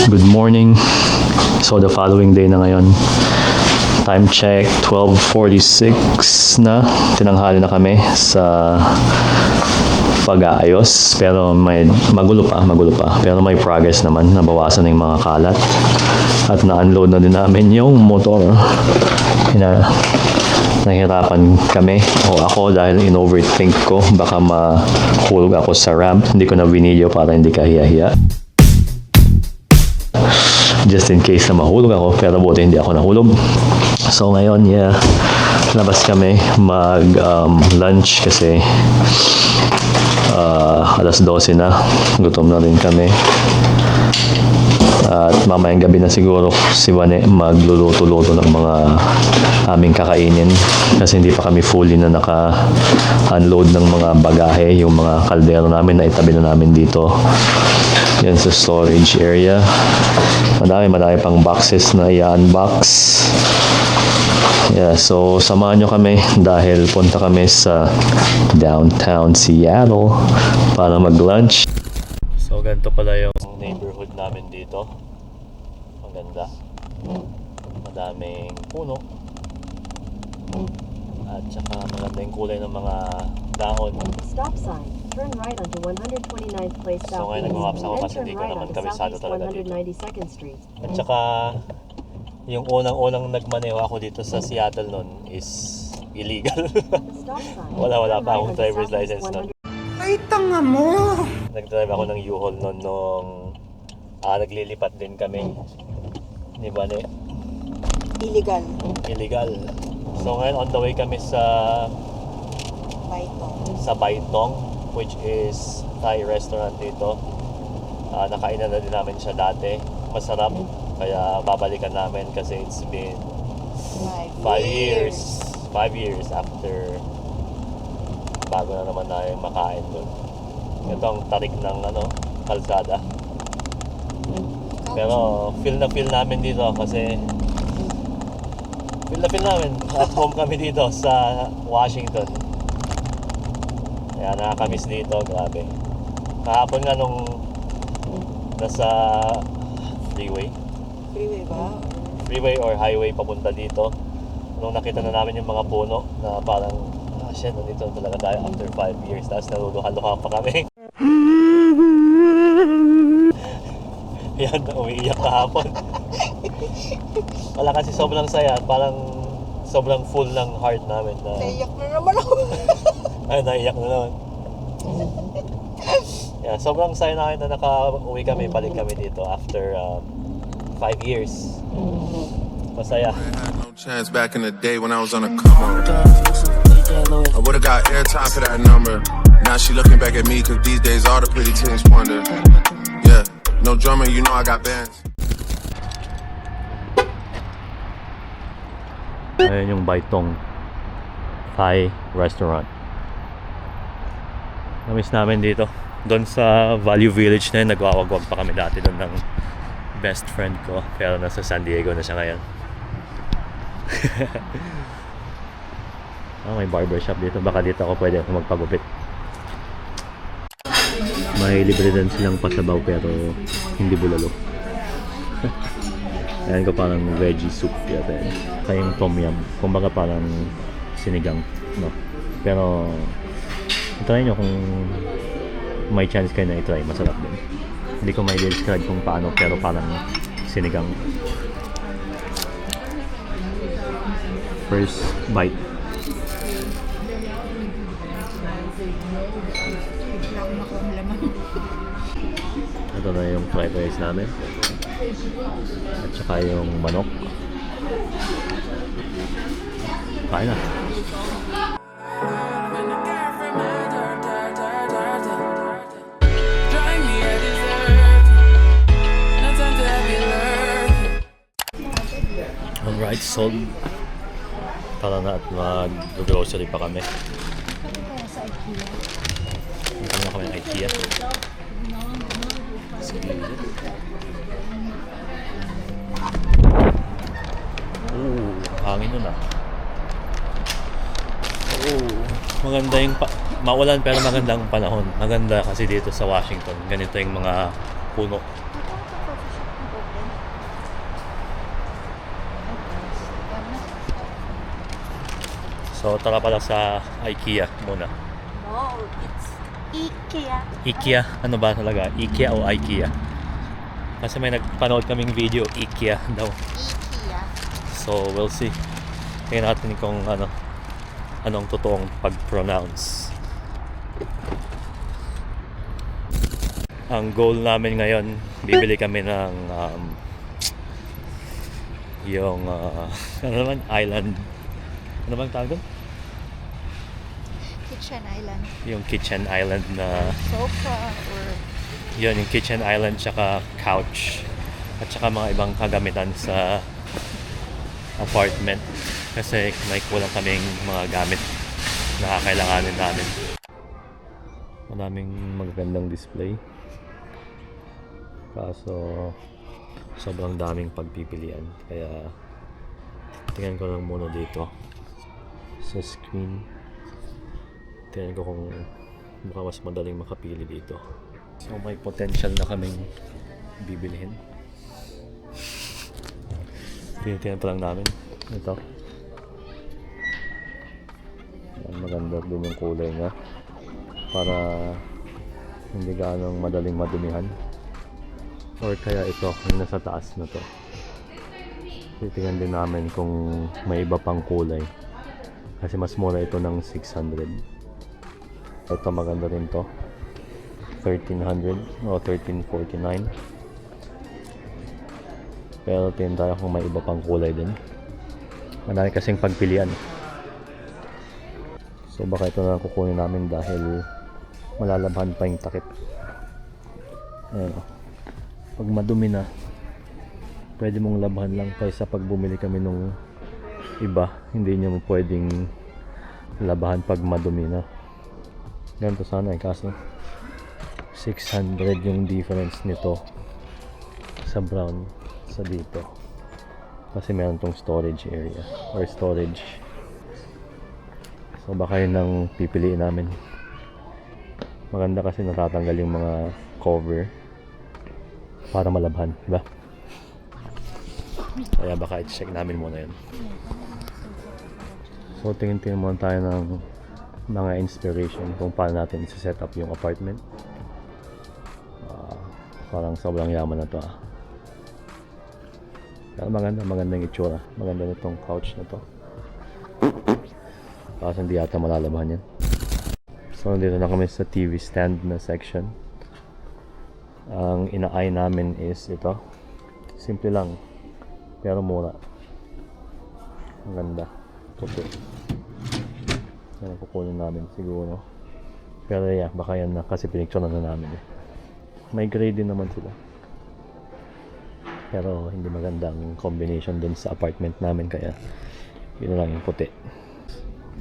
Good morning. So the following day na ngayon. Time check 12:46 na. Tinanghali na kami sa pag-aayos, pero magulo pa. Pero may progress naman, nabawasan ng mga kalat. At na-unload na din namin yung motor. Nahirapan kami o ako dahil in-overthink ko, baka mahulog ako sa ramp. Hindi ko na video para hindi kahiya-hiya. Just in case na mahulog ako, pero buti hindi ako nahulog. So ngayon, labas kami lunch kasi alas 12 na. Gutom na rin kami. At mamayang gabi na siguro si Wane magluluto-luto ng mga aming kakainin kasi hindi pa kami fully na naka-unload ng mga bagahe, yung mga kaldero namin na itabi na namin dito. Yan sa storage area. Madami pang boxes na i-unbox. So samahan nyo kami dahil punta kami sa downtown Seattle para mag-lunch. So ganito pala yung neighborhood namin dito. Maganda. Madaming puno. At saka maganda yung kulay ng mga dahon. Stop sign. Turn right onto 129th Place South. So ngayon nag-maps ako kasi hindi ko naman kabisado talaga dito. 192nd Street. At saka yung unang nagmaneho ako dito sa Seattle noon is illegal. wala pa akong driver's license noon. Ay, tanga mo! Nag-drive ako ng U-Haul noon nung naglilipat din kami. Di ba ni? Illegal. So ngayon on the way kami sa Baitong, which is Thai restaurant dito. Nakainan na din namin siya dati. Masarap. Kaya babalikan namin kasi it's been 5 years. 5 years after bago na naman na yung makain doon. Ito ang tarik ng kalsada. Pero feel namin dito kasi at home kami dito sa Washington. Kaya nakakamiss dito, grabe. Kahapon nga nung nasa freeway ba? Freeway or highway papunta dito. Nung nakita na namin yung mga puno na parang shit, nandito talaga tayo after 5 years. Tapos naluluha-luha pa kami. Yan, umiiyak kahapon. Wala kasi sobrang saya. Parang sobrang full ng heart namin. Naiyak na naman ako. Ay, naiyak na naman. Yeah, sobrang saya namin na naka-uwi kami, balik kami dito after 5 years. Masaya. I had no chance back in the day when I was on a come up. I would've got airtime for that number. Now she looking back at me cause these days all the pretty things wonder. Yeah, no drummer, you know I got bands. Ayan yung Baitong Thai restaurant. Namiss namin dito. Doon sa Value Village na yun, nagwawagwag pa kami dati doon ng best friend ko. Pero nasa San Diego na siya ngayon. May barbershop dito. Baka dito ako pwede magpagupit. May libre din silang pasabaw pero hindi bulalo. Ayan ko parang veggie soup yata yan. Kayong tom yum. Kumbaga parang sinigang. No? Pero try nyo kung may chance kayo na i-try. Masarap din. Hindi ko may describe kung paano pero parang sinigang. First bite. Ito na yung fried rice namin. At saka yung manok. Kain na. Alright, sold. Tara na at mag-grocery pa kami. Punta na kami ng IKEA. Hangin nun ah. Maganda yung maulan pero magandang panahon. Maganda kasi dito sa Washington. Ganito yung mga puno. So tara pala sa IKEA muna. No, it's IKEA. IKEA? Ano ba talaga? IKEA o IKEA? Kasi may nagpanood kaming video, IKEA daw. IKEA. So we'll see. Tingnan natin kung anong totoong pag-pronounce. Ang goal namin ngayon, bibili kami ng yung ano naman, island. Ano bang tawag doon? Kitchen island. Yung kitchen island na Sofa or yun, yung kitchen island tsaka couch at tsaka mga ibang kagamitan sa apartment kasi may kulang kaming mga gamit na kakailanganin namin. Maraming magagandang display kaso sobrang daming pagpipilian kaya tingnan ko lang muna dito sa screen. Tingnan ko kung baka mas madaling makapili dito. So may potential na kaming bibilihin. Tinitingnan pa lang namin. Ito. Yan, maganda din yung kulay niya. Para hindi gaanong madaling madumihan. Or kaya ito, yung nasa taas na to. Titingnan din namin kung may iba pang kulay. Kasi mas mura ito ng 600. Ito maganda rin to. 1,300 o 1,349. Pero tingnan tayo kung may iba pang kulay din. Marami kasing pagpilian. So baka ito na kukunin namin dahil malalabhan pa yung takip. Ayan o. Pag madumi na, pwede mong labhan lang kaysa pag bumili kami nung iba. Hindi niya mo pwedeng labahan pag madumi na. Ganito sana kaso 600 yung difference nito sa brown sa dito kasi meron tong storage area or storage. So baka yun ang pipiliin namin. Maganda kasi natatanggal yung mga cover para malabhan, diba? Kaya baka i-check namin muna yun. So tingin-tingin muna tayo ng mga inspiration kung paano natin i-set up yung apartment. Parang sobrang yaman na to Pero maganda yung itsura. Maganda nitong couch na to. Kasi hindi yata malalabahan yan. So nandito na kami sa TV stand na section. Ang ina-eye namin is ito. Simple lang. Pero mura. Maganda. Puti. Yan ang kukunin namin siguro. Pero yeah, baka yan na kasi pinicture na namin May gray din naman sila. Pero hindi magandang combination dun sa apartment namin kaya yun lang yung puti.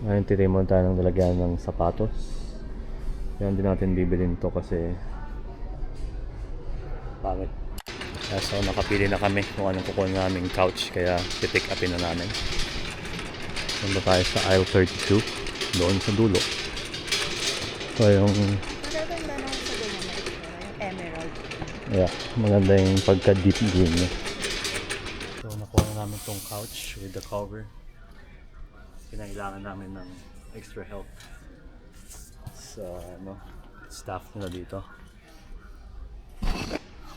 Ngayon titimon tayo ng lalagyan ng sapatos. Yan din natin bibilin to kasi pangit. So nakapili na kami kung anong kukunin naming couch kaya pipick upin na namin. Punta tayo sa aisle 32 doon sa dulo. So yung magaganda nung sa ganyan na ito, yung emerald. yeah, maganda yung pagka deep green niya. So nakuha na namin tong couch with the cover. Kinailangan namin ng extra help sa staff nila dito.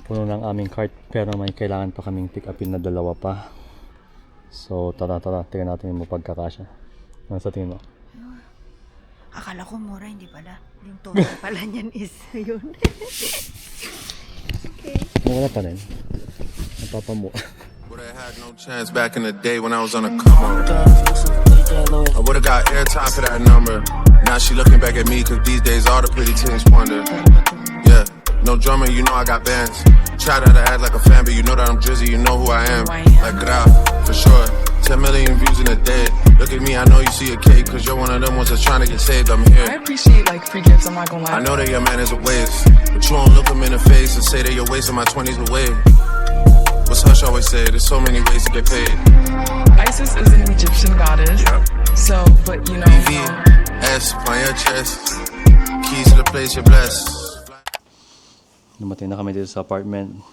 Puno ng aming cart pero may kailangan pa kaming pick upin na dalawa pa. So tara, tingnan natin yung pagkakasya. Ano sa tingin mo? Akala ko mura, hindi pala. Yung total pala niyan is yun. Okay. Mura pa rin. Napapamu. Would have had no chance back in the day when I was on a come up. I would have got airtime for that number. Now she looking back at me cause these days all the pretty things wonder. Yeah, no drummer, you know I got bands. Try to act like a fan, but you know that I'm Drizzy, you know who I am. Like Gra, for sure. 10 million views in a day. Look at me, I know you see a cake, cause you're one of them ones that's trying to get saved. I'm I here. appreciate like free gifts, I'm not gonna lie. I know that your man is a waste, but you don't look him in the face and say that you're wasting my 20s away. What's Hush always say? There's so many ways to get paid. Isis is an Egyptian goddess. So, but you know. S on your chest. Keys to the place you're blessed. Dumating na kami dito sa apartment.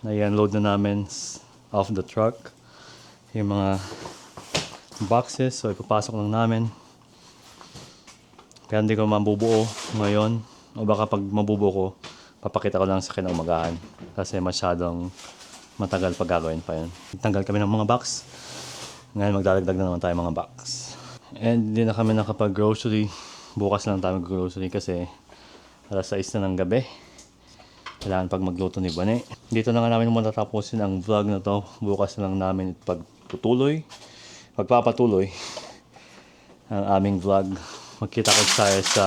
Na i-unload na namin off the truck yung mga boxes. So ipapasok lang namin. Kaya hindi ko mabubuo ngayon. O baka pag mabubuo ko, papakita ko lang sa kinaumagahan. Kasi masyadong matagal pag gagawin pa yun. Tanggal kami ng mga box. Ngayon magdadagdag na naman tayo mga box. And hindi na kami nakapag-grocery. Bukas lang tayo mag-grocery kasi alas 6 na ng gabi. Kailangan pag magluto ni Bane. Dito na nga namin matatapusin ang vlog na to. Bukas na lang namin pagpapatuloy ang aming vlog. Magkita ko tayo sa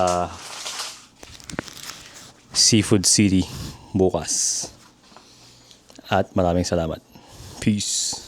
Seafood City bukas. At maraming salamat. Peace.